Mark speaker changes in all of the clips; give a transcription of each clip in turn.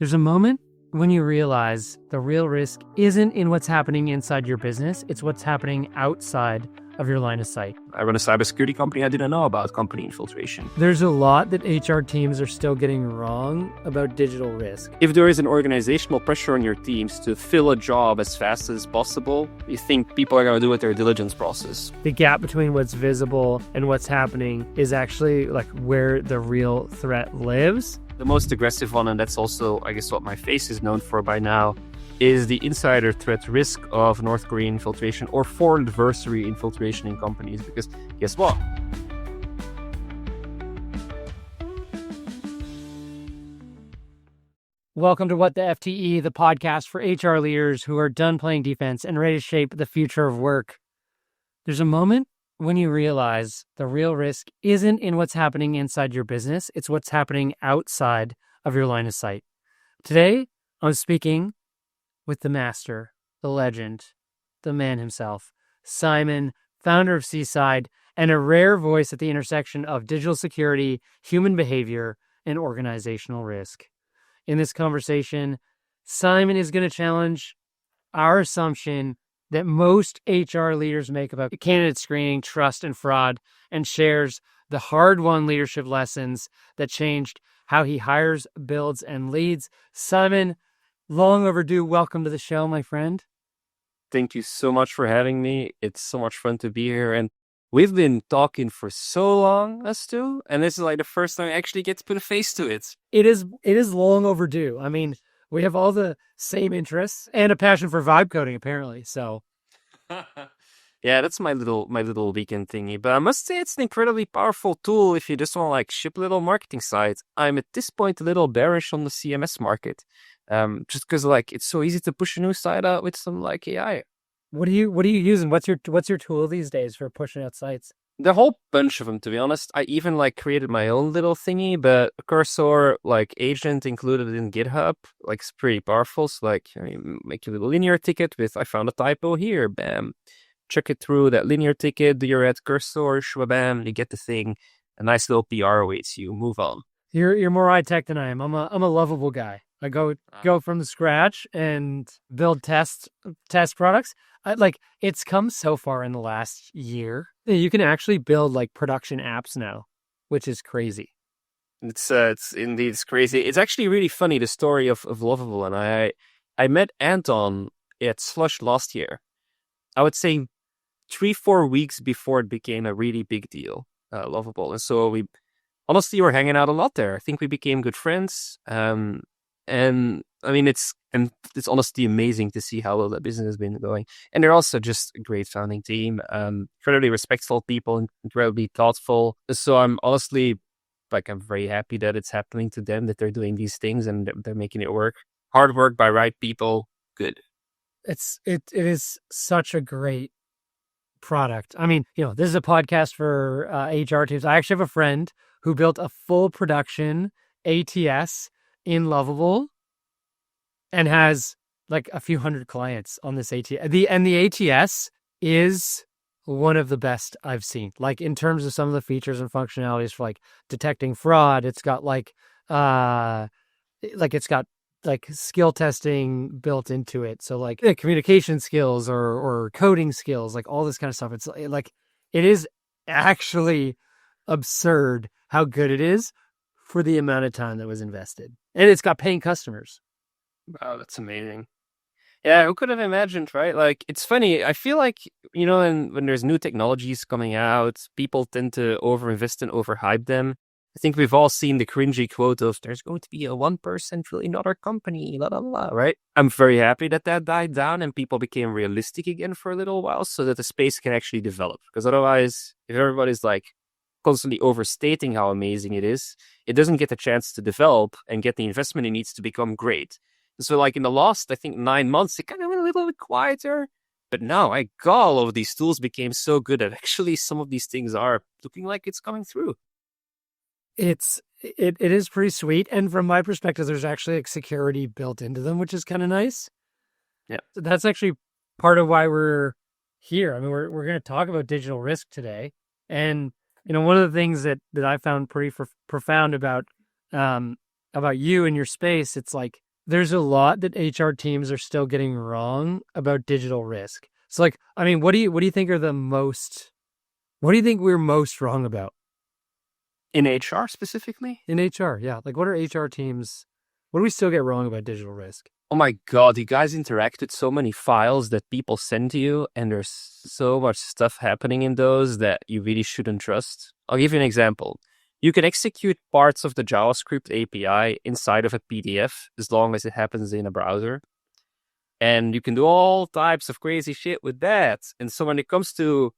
Speaker 1: There's a moment when you realize the real risk isn't in what's happening inside your business, it's what's happening outside of your line of sight.
Speaker 2: I run a cybersecurity company. I didn't know about company infiltration.
Speaker 1: There's a lot that HR teams are still getting wrong about digital risk.
Speaker 2: If there is an organizational pressure on your teams to fill a job as fast as possible, you think people are going to do it their diligence process.
Speaker 1: The gap between what's visible and what's happening is actually like where the real threat lives.
Speaker 2: The most aggressive one, and that's also, I guess, what my face is known for by now, is the insider threat risk of North Korean infiltration or foreign adversary infiltration in companies. Because guess what?
Speaker 1: Welcome to What the FTE, the podcast for HR leaders who are done playing defense and ready to shape the future of work. There's a moment when you realize the real risk isn't in what's happening inside your business, it's what's happening outside of your line of sight. Today, I'm speaking with the master, the legend, the man himself, Simon, founder of Seaside, and a rare voice at the intersection of digital security, human behavior, and organizational risk. In this conversation, Simon is going to challenge our assumption that most HR leaders make about candidate screening, trust, and fraud, and shares the hard-won leadership lessons that changed how he hires, builds, and leads. Simon, long overdue. Welcome to the show, my friend.
Speaker 2: Thank you so much for having me. It's so much fun to be here. And we've been talking for so long, us two, and this is like the first time I actually get to put a face to it.
Speaker 1: It is long overdue. I mean, we have all the same interests and a passion for vibe coding, apparently. So,
Speaker 2: Yeah, that's my little weekend thingy. But I must say, it's an incredibly powerful tool if you just want to like ship little marketing sites. I'm at this point a little bearish on the CMS market, just because like it's so easy to push a new site out with some like AI.
Speaker 1: what are you using? What's your tool these days for pushing out sites?
Speaker 2: The whole bunch of them, to be honest. I even like created my own little thingy, but cursor like agent included in GitHub, like it's pretty powerful. So like you make your little linear ticket with I found a typo here, bam. Check it through that linear ticket, do your add cursor, bam, you get the thing. A nice little PR awaits you. Move on.
Speaker 1: You're more high tech than I am. I'm a lovable guy. I go from the scratch and build test products. It's come so far in the last year. You can actually build like production apps now, which is crazy.
Speaker 2: It's indeed it's crazy. It's actually really funny, the story of Lovable. And I met Anton at Slush last year. I would say 3-4 weeks before it became a really big deal, Lovable. And so we honestly were hanging out a lot there. I think we became good friends. And I mean, it's honestly amazing to see how well that business has been going. And they're also just a great founding team, incredibly respectful people, incredibly thoughtful. So I'm honestly, I'm very happy that it's happening to them, that they're doing these things and they're making it work. Hard work by right people, good.
Speaker 1: It is such a great product. I mean, this is a podcast for HR teams. I actually have a friend who built a full production ATS in Lovable and has like a few hundred clients on this ATS. The ATS is one of the best I've seen. Like in terms of some of the features and functionalities for like detecting fraud, it's got it's got skill testing built into it. So like communication skills or coding skills, like all this kind of stuff. It's like, it is actually absurd how good it is for the amount of time that was invested. And it's got paying customers.
Speaker 2: Wow, that's amazing. Yeah, who could have imagined, right? Like, it's funny. I feel like, when there's new technologies coming out, people tend to overinvest and overhype them. I think we've all seen the cringy quote of, there's going to be a 1% trillion dollar company, la la la, right? I'm very happy that died down and people became realistic again for a little while so that the space can actually develop. Because otherwise, if everybody's like constantly overstating how amazing it is, it doesn't get the chance to develop and get the investment it needs to become great. So like in the last, I think 9 months, it kind of went a little bit quieter. But now, all of these tools became so good that actually some of these things are looking like it's coming through.
Speaker 1: It is pretty sweet. And from my perspective, there's actually like security built into them, which is kind of nice.
Speaker 2: Yeah.
Speaker 1: So that's actually part of why we're here. I mean, we're going to talk about digital risk today. And, one of the things that I found pretty profound about about you and your space, it's like there's a lot that HR teams are still getting wrong about digital risk. So like, I mean, what do you think are what do you think we're most wrong about
Speaker 2: In HR specifically?
Speaker 1: in HR? Yeah. Like what are HR teams, what do we still get wrong about digital risk?
Speaker 2: Oh my God, you guys interact with so many files that people send to you, and there's so much stuff happening in those that you really shouldn't trust. I'll give you an example. You can execute parts of the JavaScript API inside of a PDF as long as it happens in a browser. And you can do all types of crazy shit with that. And so when it comes to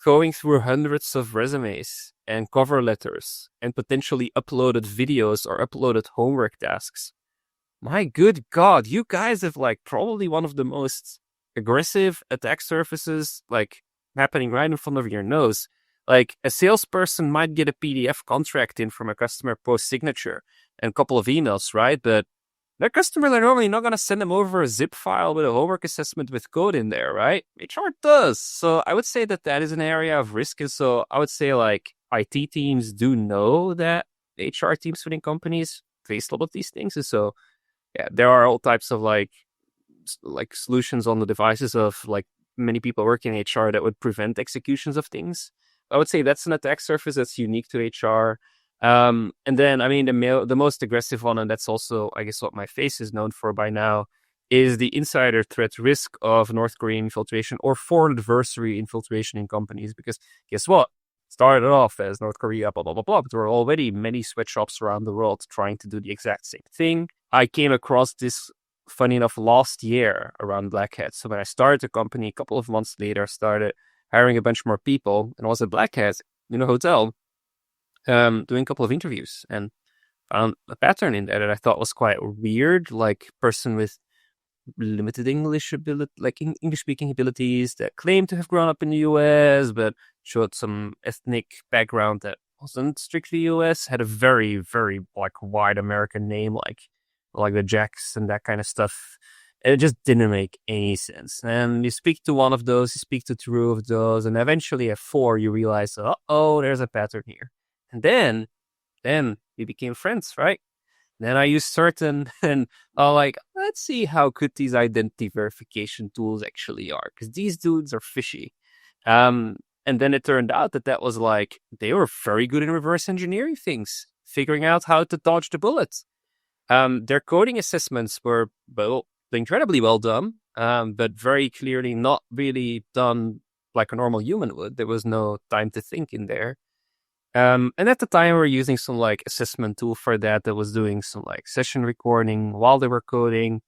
Speaker 2: going through hundreds of resumes and cover letters and potentially uploaded videos or uploaded homework tasks, my good God, you guys have like probably one of the most aggressive attack surfaces like happening right in front of your nose. Like a salesperson might get a PDF contract in from a customer post signature and a couple of emails, right? But their customers are normally not going to send them over a zip file with a homework assessment with code in there, right? HR does. So I would say that that is an area of risk. And so I would say like IT teams do know that HR teams within companies face a lot of these things. And so yeah, there are all types of like solutions on the devices of like many people working in HR that would prevent executions of things. I would say that's an attack surface that's unique to HR. And then, I mean, the most aggressive one, and that's also, I guess, what my face is known for by now, is the insider threat risk of North Korean infiltration or foreign adversary infiltration in companies. Because guess what? Started off as North Korea, blah, blah, blah, blah. But there are already many sweatshops around the world trying to do the exact same thing. I came across this, funny enough, last year around Black Hat. So when I started the company, a couple of months later, I started hiring a bunch more people. And I was at Black Hat in a hotel doing a couple of interviews and found a pattern in there that I thought was quite weird. Like person with limited English ability, like English speaking abilities that claimed to have grown up in the US, but showed some ethnic background that wasn't strictly US, had a very, very like wide American name, like the Jacks and that kind of stuff. It just didn't make any sense. And you speak to one of those, you speak to two of those, and eventually at four, you realize, oh, there's a pattern here. And then we became friends, right? Then I used certain and like, let's see how good these identity verification tools actually are, because these dudes are fishy. And then it turned out that was like, they were very good in reverse engineering things, figuring out how to dodge the bullets. Their coding assessments were incredibly well done, but very clearly not really done like a normal human would. There was no time to think in there. And at the time, we were using some like assessment tool for that was doing some like session recording while they were coding,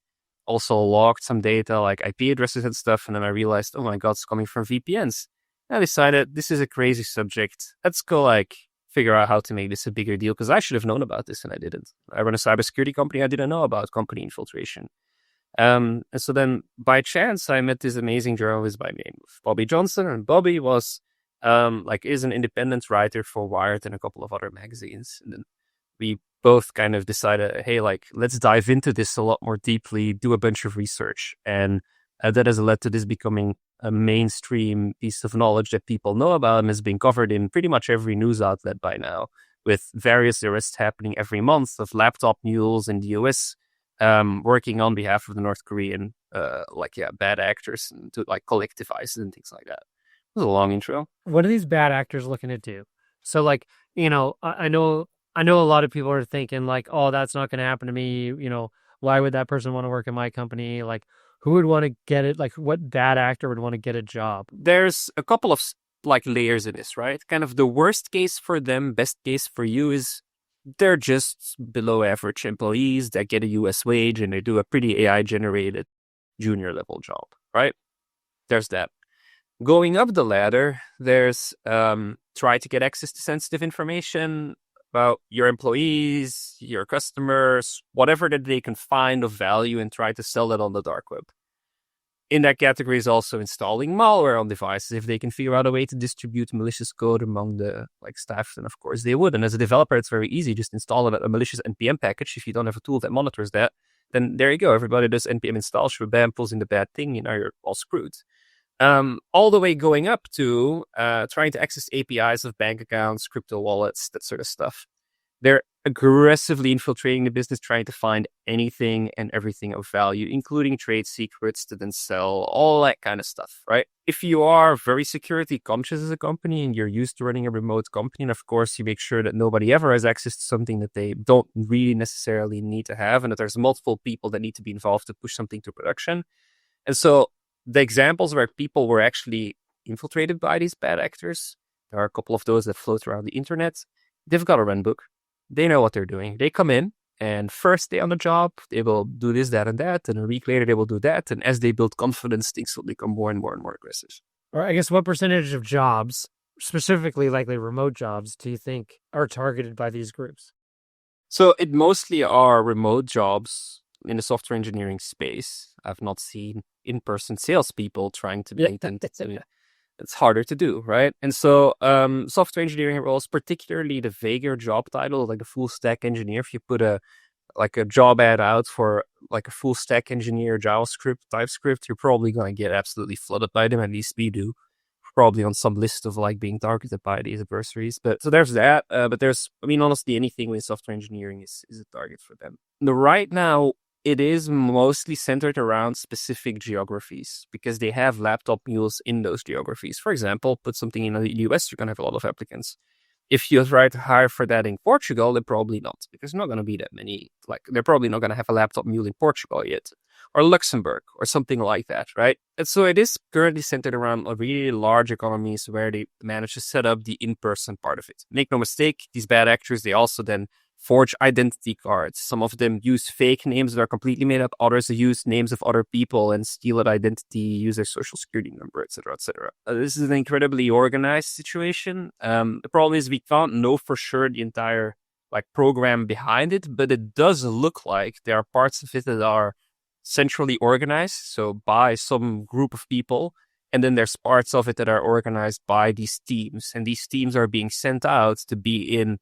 Speaker 2: also logged some data like IP addresses and stuff. And then I realized, oh my God, it's coming from VPNs. I decided this is a crazy subject. Let's go like figure out how to make this a bigger deal, because I should have known about this and I didn't. I run a cybersecurity company. I didn't know about company infiltration. And so then by chance, I met this amazing journalist by name of Bobby Johnson, and Bobby was is an independent writer for Wired and a couple of other magazines. And then we both kind of decided, hey, like, let's dive into this a lot more deeply, do a bunch of research. And that has led to this becoming a mainstream piece of knowledge that people know about and has been covered in pretty much every news outlet by now, with various arrests happening every month of laptop mules in the US working on behalf of the North Korean, bad actors and to like collectivize and things like that. It was a long intro.
Speaker 1: What are these bad actors looking to do? So like, I know a lot of people are thinking like, oh, that's not going to happen to me. Why would that person want to work in my company? Like, who would want to get it? Like, what bad actor would want to get a job?
Speaker 2: There's a couple of like layers in this, right? Kind of the worst case for them, best case for you is they're just below average employees that get a US wage and they do a pretty AI generated junior level job, right? There's that. Going up the ladder, there's try to get access to sensitive information about your employees, your customers, whatever that they can find of value and try to sell that on the dark web. In that category is also installing malware on devices. If they can figure out a way to distribute malicious code among the staff, then of course they would. And as a developer, it's very easy. Just install a malicious NPM package. If you don't have a tool that monitors that, then there you go. Everybody does NPM install, bam, pulls in the bad thing, you're all screwed. All the way going up to trying to access APIs of bank accounts, crypto wallets, that sort of stuff. They're aggressively infiltrating the business, trying to find anything and everything of value, including trade secrets to then sell, all that kind of stuff, right? If you are very security conscious as a company and you're used to running a remote company, and of course you make sure that nobody ever has access to something that they don't really necessarily need to have, and that there's multiple people that need to be involved to push something to production. And so the examples where people were actually infiltrated by these bad actors, there are a couple of those that float around the internet. They've got a run book. They know what they're doing. They come in, and first day on the job, they will do this, that, and that. And a week later, they will do that. And as they build confidence, things will become more and more and more aggressive.
Speaker 1: Or I guess what percentage of jobs, specifically likely remote jobs, do you think are targeted by these groups?
Speaker 2: So it mostly are remote jobs in the software engineering space. I've not seen in-person salespeople trying to make them. It's harder to do, right? And so software engineering roles, particularly the vaguer job title, like a full stack engineer, if you put a job ad out for like a full stack engineer, JavaScript, TypeScript, you're probably going to get absolutely flooded by them. At least we do. Probably on some list of like being targeted by these adversaries. But so there's that. But there's, I mean, honestly, anything with software engineering is a target for them. Right now, it is mostly centered around specific geographies because they have laptop mules in those geographies. For example, put something in the US, you're going to have a lot of applicants. If you try to hire for that in Portugal, they're probably not, because there's not going to be that many. Like, they're probably not going to have a laptop mule in Portugal yet, or Luxembourg, or something like that, right? And so it is currently centered around really large economies where they manage to set up the in-person part of it. Make no mistake, these bad actors, they also then forge identity cards. Some of them use fake names that are completely made up. Others use names of other people and steal that identity, use their social security number, etc., etc. This is an incredibly organized situation. The problem is we can't know for sure the entire program behind it, but it does look like there are parts of it that are centrally organized, so by some group of people, and then there's parts of it that are organized by these teams, and these teams are being sent out to be in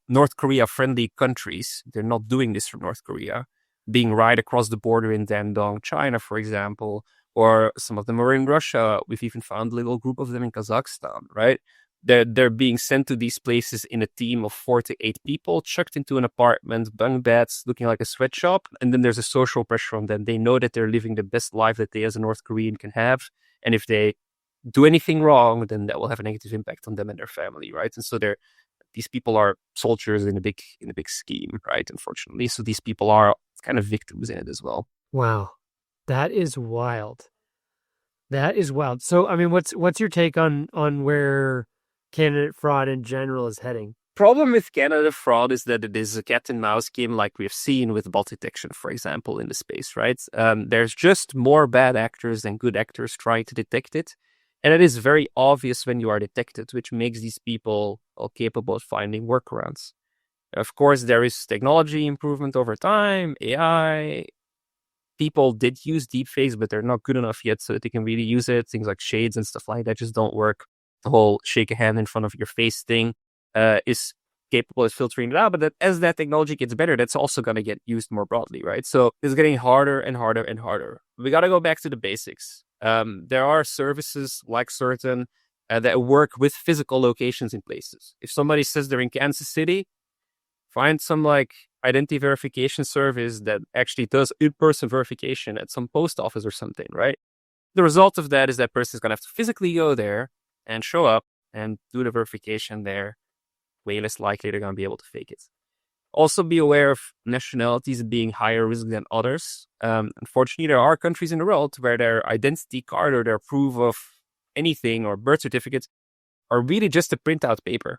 Speaker 2: North Korea-friendly countries. They're not doing this from North Korea, being right across the border in Dandong, China, for example, or some of them are in Russia. We've even found a little group of them in Kazakhstan, right? They're being sent to these places in a team of 4 to 8 people, chucked into an apartment, bunk beds, looking like a sweatshop, and then there's a social pressure on them. They know that they're living the best life that they as a North Korean can have, and if they do anything wrong, then that will have a negative impact on them and their family, right? And so these people are soldiers in a big scheme, right? Unfortunately, so these people are kind of victims in it as well.
Speaker 1: Wow, that is wild. That is wild. So, I mean, what's your take on where candidate fraud in general is heading?
Speaker 2: Problem with candidate fraud is that it is a cat and mouse game, like we've seen with bot detection, for example, in the space, right? There's just more bad actors than good actors trying to detect it. And it is very obvious when you are detected, which makes these people capable of finding workarounds. Of course, there is technology improvement over time, AI. People did use deepfakes, but they're not good enough yet so that they can really use it. Things like shades and stuff like that just don't work. The whole shake a hand in front of your face thing is capable of filtering it out. But as that technology gets better, that's also going to get used more broadly, right? So it's getting harder and harder and harder. We got to go back to the basics. There are services like Certain that work with physical locations in places. If somebody says they're in Kansas City, find some identity verification service that actually does in-person verification at some post office or something, right? The result of that is that person is going to have to physically go there and show up and do the verification there. Way less likely they're going to be able to fake it. Also be aware of nationalities being higher risk than others. Unfortunately, there are countries in the world where their identity card or their proof of anything or birth certificate are really just a printout paper.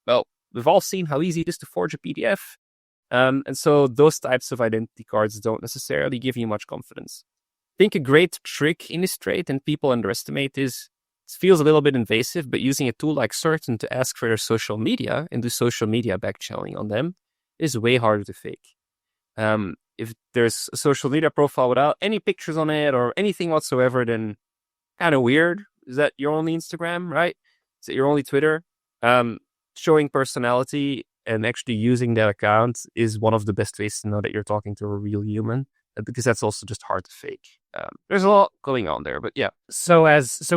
Speaker 2: Well, we've all seen how easy it is to forge a PDF. And so those types of identity cards don't necessarily give you much confidence. I think a great trick in this trade, and people underestimate, is it feels a little bit invasive, but using a tool like Certain to ask for their social media and do social media back-channeling on them is way harder to fake. If there's a social media profile without any pictures on it or anything whatsoever, then kind of weird. Is that your only Instagram, right? Is it your only Twitter? Showing personality and actually using that account is one of the best ways to know that you're talking to a real human, because that's also just hard to fake. There's a lot going on there, but yeah.
Speaker 1: So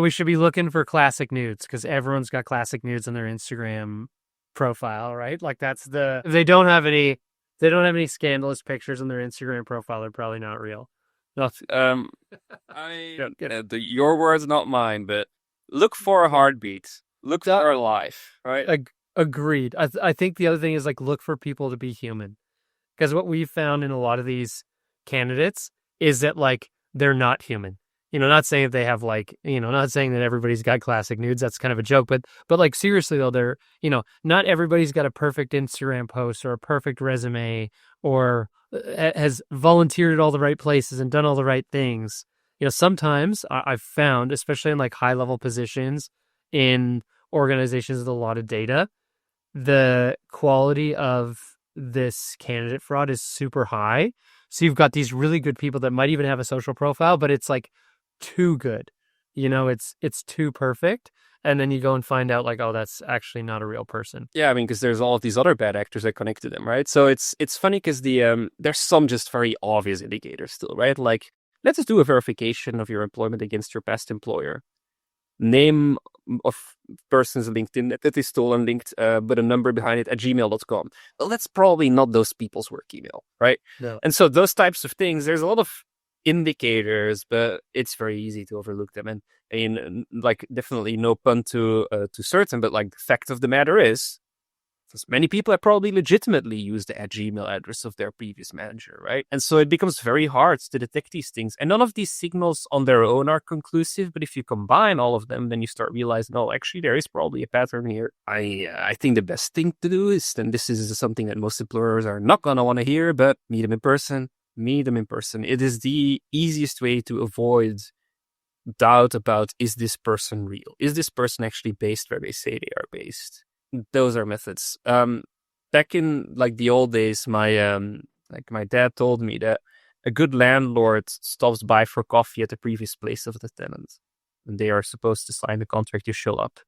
Speaker 1: we should be looking for classic nudes because everyone's got classic nudes on their Instagram profile, right? Like that's if they don't have any scandalous pictures on their Instagram profile, they're probably not real.
Speaker 2: Not, your words, not mine, but look for a heartbeat. Look for a life, right?
Speaker 1: Agreed. I think the other thing is like look for people to be human. Because what we've found in a lot of these candidates is that like they're not human. Not saying that they have like, not saying that everybody's got classic nudes. That's kind of a joke, but like seriously though, they're, not everybody's got a perfect Instagram post or a perfect resume or has volunteered at all the right places and done all the right things. Sometimes I've found, especially in like high level positions in organizations with a lot of data, the quality of this candidate fraud is super high. So you've got these really good people that might even have a social profile, but it's like too good. It's too perfect. And then you go and find out like, oh, that's actually not a real person.
Speaker 2: Yeah, I mean, because there's all of these other bad actors that connect to them, right? So it's funny because there's some just very obvious indicators still, right? Like, let's just do a verification of your employment against your past employer. Name of person's LinkedIn that is stolen, linked with a number behind it at gmail.com. Well, that's probably not those people's work email, right?
Speaker 1: No.
Speaker 2: And so those types of things, there's a lot of indicators, but it's very easy to overlook them. And I mean, like, definitely no pun to certain, but like the fact of the matter is, many people have probably legitimately used the @Gmail address of their previous manager, right? And so it becomes very hard to detect these things. And none of these signals on their own are conclusive, but if you combine all of them, then you start realizing, oh, actually, there is probably a pattern here. I think the best thing to do is, and this is something that most employers are not going to want to hear, but meet them in person. Meet them in person. It is the easiest way to avoid doubt about, is this person real? Is this person actually based where they say they are based? Those are methods. Back in like the old days, my dad told me that a good landlord stops by for coffee at the previous place of the tenant, and they are supposed to sign the contract. You show up.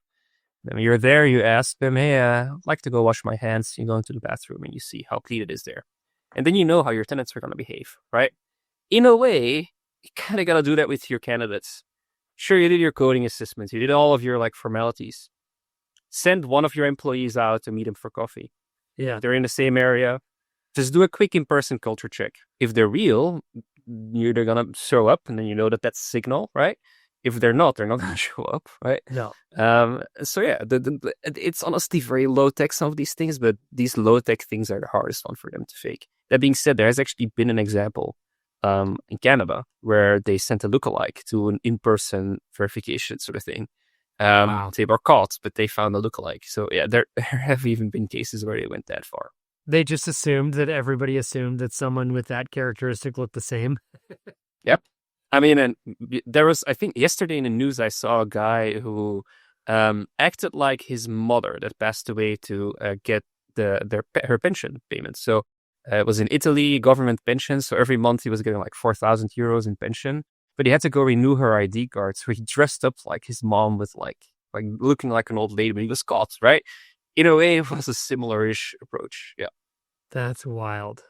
Speaker 2: Then when you're there, you ask them, "Hey, I'd like to go wash my hands." You go into the bathroom and you see how clean it is there, and then you know how your tenants are going to behave, right? In a way, you kind of got to do that with your candidates. Sure, you did your coding assessments, you did all of your like formalities. Send one of your employees out to meet them for coffee.
Speaker 1: Yeah.
Speaker 2: They're in the same area. Just do a quick in-person culture check. If they're real, they're going to show up, and then you know that that's a signal, right? If they're not going to show up, right?
Speaker 1: No.
Speaker 2: So yeah, it's honestly very low-tech, some of these things, but these low-tech things are the hardest one for them to fake. That being said, there has actually been an example in Canada where they sent a lookalike to an in-person verification sort of thing.
Speaker 1: Wow.
Speaker 2: They were caught, but they found a lookalike. So yeah, there have even been cases where they went that far.
Speaker 1: They just assumed that everybody assumed that someone with that characteristic looked the same.
Speaker 2: Yep. I mean, and there was, I think yesterday in the news, I saw a guy who acted like his mother that passed away to get her pension payment. So it was in Italy, government pension. So every month he was getting like 4,000 euros in pension. But he had to go renew her ID card, so he dressed up like his mom with like looking like an old lady, but he was caught, right? In a way, it was a similar-ish approach. Yeah.
Speaker 1: That's wild.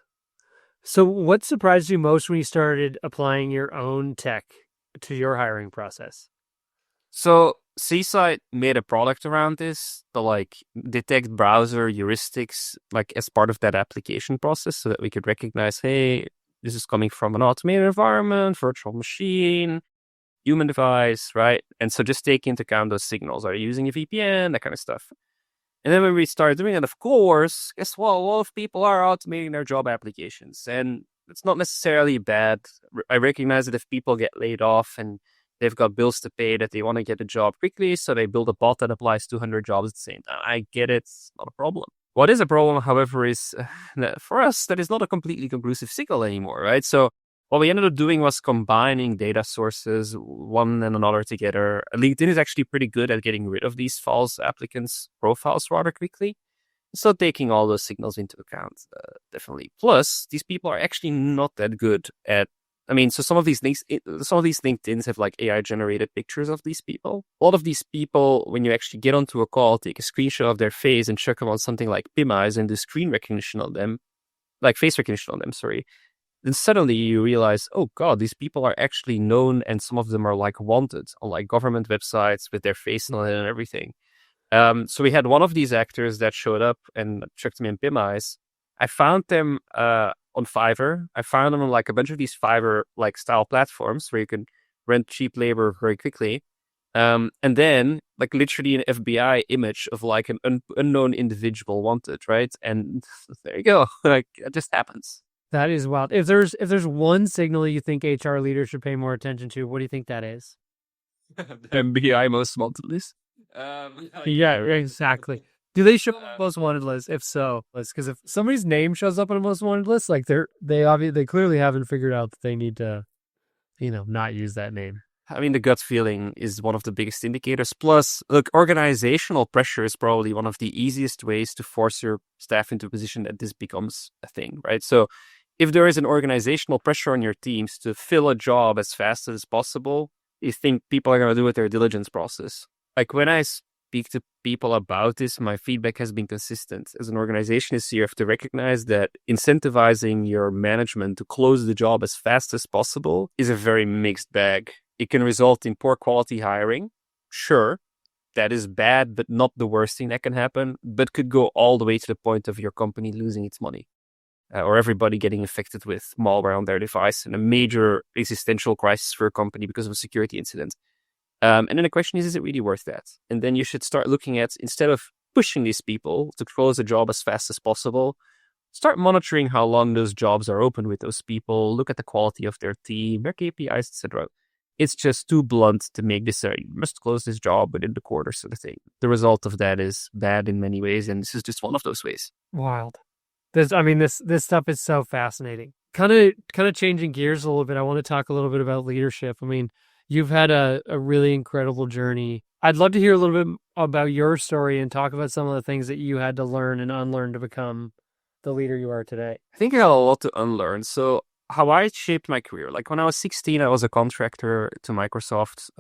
Speaker 1: So what surprised you most when you started applying your own tech to your hiring process?
Speaker 2: So Seaside made a product around this to like detect browser heuristics like as part of that application process so that we could recognize, hey, this is coming from an automated environment, virtual machine, human device, right? And so just take into account those signals. Are you using a VPN? That kind of stuff. And then when we started doing it, of course, guess what? A lot of people are automating their job applications. And it's not necessarily bad. I recognize that if people get laid off and they've got bills to pay, that they want to get a job quickly, so they build a bot that applies 200 jobs at the same time. I get it. It's not a problem. What is a problem, however, is that for us, that is not a completely conclusive signal anymore, right? So what we ended up doing was combining data sources, one and another together. LinkedIn is actually pretty good at getting rid of these false applicants' profiles rather quickly. So taking all those signals into account, definitely. Plus, these people are actually not that good at, I mean, so some of these LinkedIns have like AI generated pictures of these people. A lot of these people, when you actually get onto a call, take a screenshot of their face and check them on something like PimEyes and do screen recognition on them, like face recognition on them, sorry. Then suddenly you realize, oh God, these people are actually known, and some of them are like wanted on like government websites with their face on it and everything. So we had one of these actors that showed up and checked me in PIM eyes. I found them on Fiverr. I found them on like a bunch of these Fiverr like style platforms where you can rent cheap labor very quickly. And then like literally an FBI image of like an unknown individual wanted, right? And there you go. Like it just happens.
Speaker 1: That is wild. If there's one signal you think HR leaders should pay more attention to, what do you think that is?
Speaker 2: FBI most wanted list.
Speaker 1: Yeah, exactly. Do they show up on most wanted list? If so, because if somebody's name shows up on a most wanted list, like they clearly haven't figured out that they need to, not use that name.
Speaker 2: I mean, the gut feeling is one of the biggest indicators. Plus, look, organizational pressure is probably one of the easiest ways to force your staff into a position that this becomes a thing, right? So, if there is an organizational pressure on your teams to fill a job as fast as possible, you think people are going to do it their diligence process. Like when I speak to people about this, my feedback has been consistent. As an organization, you have to recognize that incentivizing your management to close the job as fast as possible is a very mixed bag. It can result in poor quality hiring. Sure, that is bad, but not the worst thing that can happen, but could go all the way to the point of your company losing its money. Or everybody getting infected with malware on their device and a major existential crisis for a company because of a security incident. And then the question is it really worth that? And then you should start looking at, instead of pushing these people to close a job as fast as possible, start monitoring how long those jobs are open with those people, look at the quality of their team, their KPIs, etc. It's just too blunt to make this you must close this job within the quarter sort of thing. The result of that is bad in many ways, and this is just one of those ways.
Speaker 1: Wild. This stuff is so fascinating. Kind of changing gears a little bit. I want to talk a little bit about leadership. I mean, you've had a really incredible journey. I'd love to hear a little bit about your story and talk about some of the things that you had to learn and unlearn to become the leader you are today.
Speaker 2: I think I got a lot to unlearn. So how I shaped my career, like when I was 16, I was a contractor to Microsoft,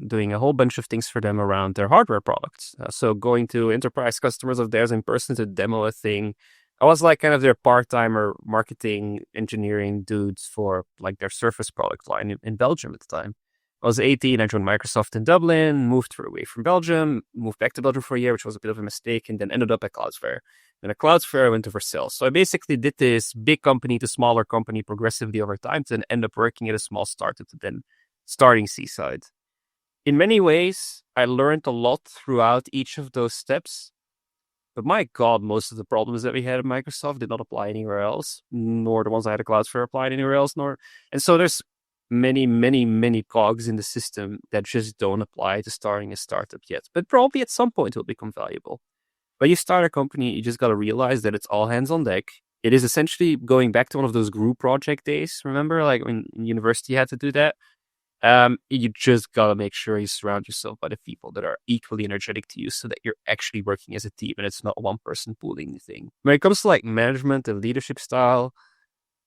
Speaker 2: doing a whole bunch of things for them around their hardware products. So going to enterprise customers of theirs in person to demo a thing. I was like kind of their part-timer marketing engineering dudes for like their Surface product line in Belgium at the time. I was 18, I joined Microsoft in Dublin, moved away from Belgium, moved back to Belgium for a year, which was a bit of a mistake, and then ended up at Cloudflare. And at Cloudflare, I went over sales. So I basically did this big company to smaller company progressively over time to then end up working at a small startup to then starting Seaside. In many ways, I learned a lot throughout each of those steps. But my God, most of the problems that we had at Microsoft did not apply anywhere else, nor the ones I had at Cloudflare applied anywhere else. And so there's many, many, many cogs in the system that just don't apply to starting a startup yet. But probably at some point it will become valuable. When you start a company, you just got to realize that it's all hands on deck. It is essentially going back to one of those group project days. Remember, like when in university you had to do that? You just got to make sure you surround yourself by the people that are equally energetic to you so that you're actually working as a team and it's not one person pulling the thing. When it comes to like management and leadership style,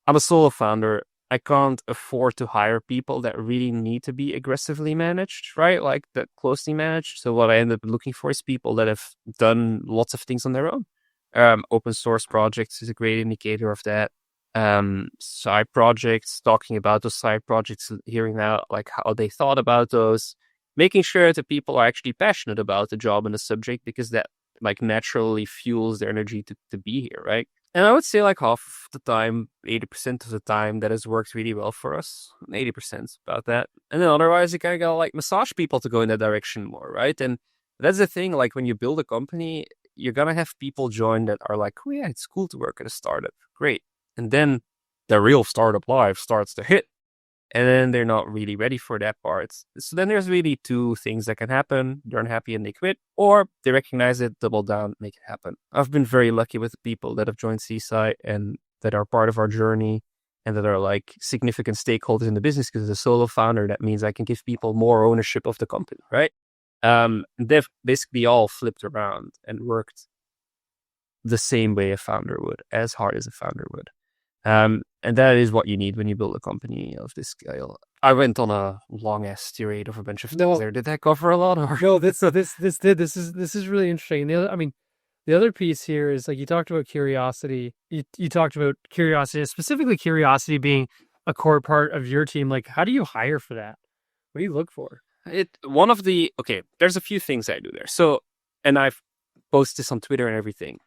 Speaker 2: I'm a solo founder. I can't afford to hire people that really need to be aggressively managed, right? Like that closely managed. So what I end up looking for is people that have done lots of things on their own. Open source projects is a great indicator of that. Side projects, talking about those side projects, hearing out like how they thought about those, making sure that people are actually passionate about the job and the subject because that like naturally fuels their energy to be here, right? And I would say like half of the time, 80% of the time, that has worked really well for us. 80% about that. And then otherwise, you kind of gotta like massage people to go in that direction more, right? And that's the thing, like when you build a company, you're gonna have people join that are like, oh yeah, it's cool to work at a startup. Great. And then the real startup life starts to hit. And then they're not really ready for that part. So then there's really two things that can happen. They're unhappy and they quit, or they recognize it, double down, make it happen. I've been very lucky with the people that have joined Seaside and that are part of our journey and that are like significant stakeholders in the business, because as a solo founder, that means I can give people more ownership of the company, right? They've basically all flipped around and worked the same way a founder would, as hard as a founder would. And that is what you need when you build a company of this scale. I went on a long ass tirade of a bunch of things there. Did that cover a lot? Or?
Speaker 1: No, this is really interesting. The other piece here is like you talked about curiosity. You talked about curiosity, specifically curiosity being a core part of your team. Like, how do you hire for that? What do you look for?
Speaker 2: There's a few things I do there. So and I've posted this on Twitter and everything.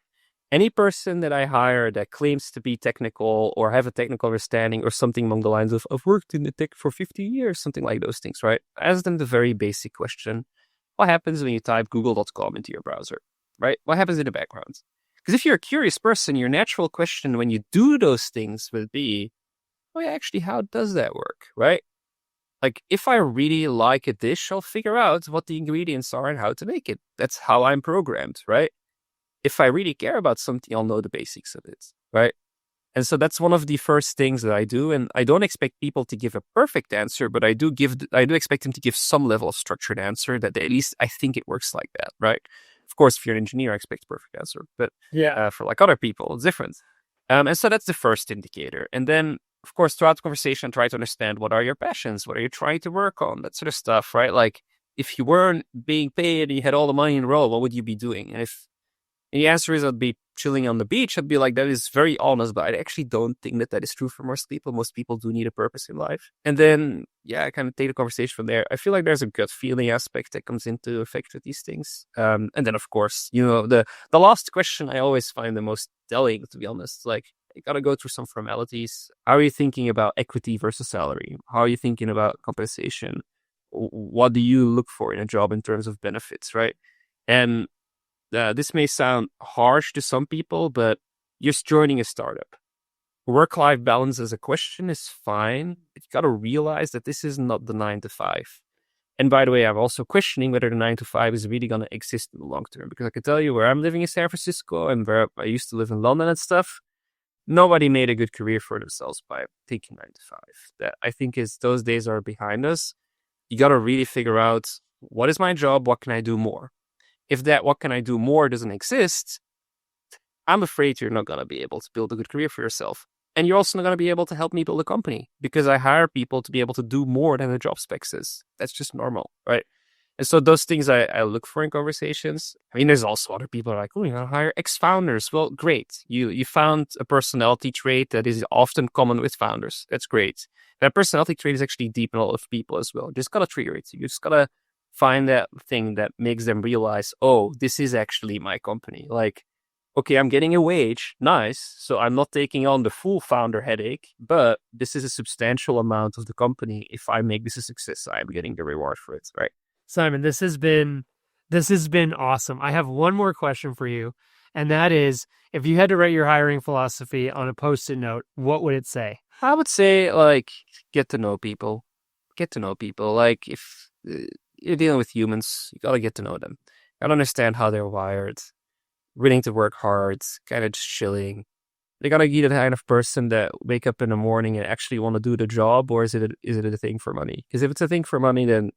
Speaker 2: Any person that I hire that claims to be technical or have a technical understanding or something along the lines of, I've worked in the tech for 50 years, something like those things, right? Ask them the very basic question. What happens when you type google.com into your browser, right? What happens in the background? Because if you're a curious person, your natural question when you do those things will be, oh yeah, actually, how does that work, right? Like, if I really like a dish, I'll figure out what the ingredients are and how to make it. That's how I'm programmed, right? If I really care about something, I'll know the basics of it, right? And so that's one of the first things that I do. And I don't expect people to give a perfect answer, but I do expect them to give some level of structured answer that at least I think it works like that, right? Of course, if you're an engineer, I expect a perfect answer, but for like other people, it's different. And so that's the first indicator. And then, of course, throughout the conversation, try to understand what are your passions? What are you trying to work on? That sort of stuff, right? Like, if you weren't being paid and you had all the money in a row, what would you be doing? And if the answer is I'd be chilling on the beach, I'd be like, that is very honest, but I actually don't think that is true for most people. Most people do need a purpose in life. And then, I kind of take the conversation from there. I feel like there's a gut feeling aspect that comes into effect with these things. And then, of course, the last question I always find the most telling, to be honest. Like, you got to go through some formalities. How are you thinking about equity versus salary? How are you thinking about compensation? What do you look for in a job in terms of benefits, right? And this may sound harsh to some people, but just joining a startup. Work-life balance as a question is fine. But you got to realize that this is not the 9 to 5. And by the way, I'm also questioning whether the 9 to 5 is really going to exist in the long term. Because I can tell you where I'm living in San Francisco and where I used to live in London and stuff, nobody made a good career for themselves by taking 9 to 5. That I think those days are behind us. You got to really figure out, what is my job? What can I do more? If that what can I do more doesn't exist, I'm afraid you're not going to be able to build a good career for yourself. And you're also not going to be able to help me build a company, because I hire people to be able to do more than the job spec says. That's just normal, right? And so those things I look for in conversations. I mean, there's also other people who are like, oh, you're going to hire ex-founders. Well, great. You found a personality trait that is often common with founders. That's great. That personality trait is actually deep in a lot of people as well. You just got to trigger it. You just got to find that thing that makes them realize, oh, this is actually my company. Like, okay, I'm getting a wage. Nice. So I'm not taking on the full founder headache, but this is a substantial amount of the company. If I make this a success, I'm getting the reward for it, right?
Speaker 1: Simon, this has been awesome. I have one more question for you, and that is, if you had to write your hiring philosophy on a Post-it note, what would it say?
Speaker 2: I would say, like, get to know people. Get to know people. Like, if you're dealing with humans, you got to get to know them. You got to understand how they're wired, willing to work hard, kind of just chilling. They got to be the kind of person that wake up in the morning and actually want to do the job, or is it a thing for money? Because if it's a thing for money, then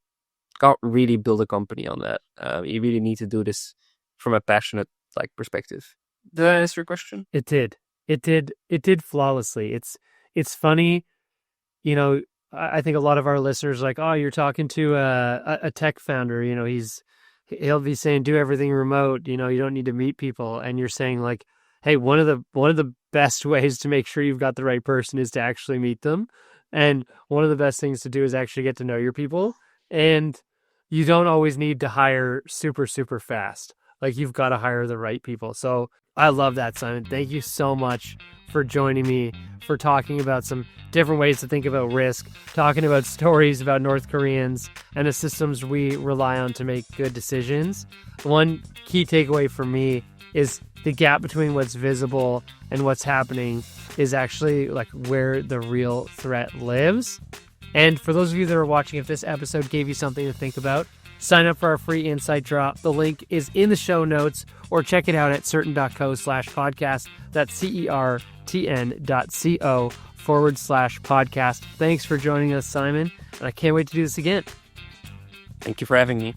Speaker 2: can't really build a company on that. You really need to do this from a passionate perspective. Did that answer your question?
Speaker 1: It did flawlessly. It's funny, I think a lot of our listeners are like, oh, you're talking to a tech founder, he'll be saying do everything remote, you don't need to meet people, and you're saying like, hey, one of the best ways to make sure you've got the right person is to actually meet them, and one of the best things to do is actually get to know your people. And you don't always need to hire super, super fast. Like, you've got to hire the right people. So I love that, Simon. Thank you so much for joining me, for talking about some different ways to think about risk, talking about stories about North Koreans and the systems we rely on to make good decisions. One key takeaway for me is the gap between what's visible and what's happening is actually like where the real threat lives. And for those of you that are watching, if this episode gave you something to think about, sign up for our free insight drop. The link is in the show notes, or check it out at certain.co/podcast. That's CERTN.co/podcast. Thanks for joining us, Simon. And I can't wait to do this again.
Speaker 2: Thank you for having me.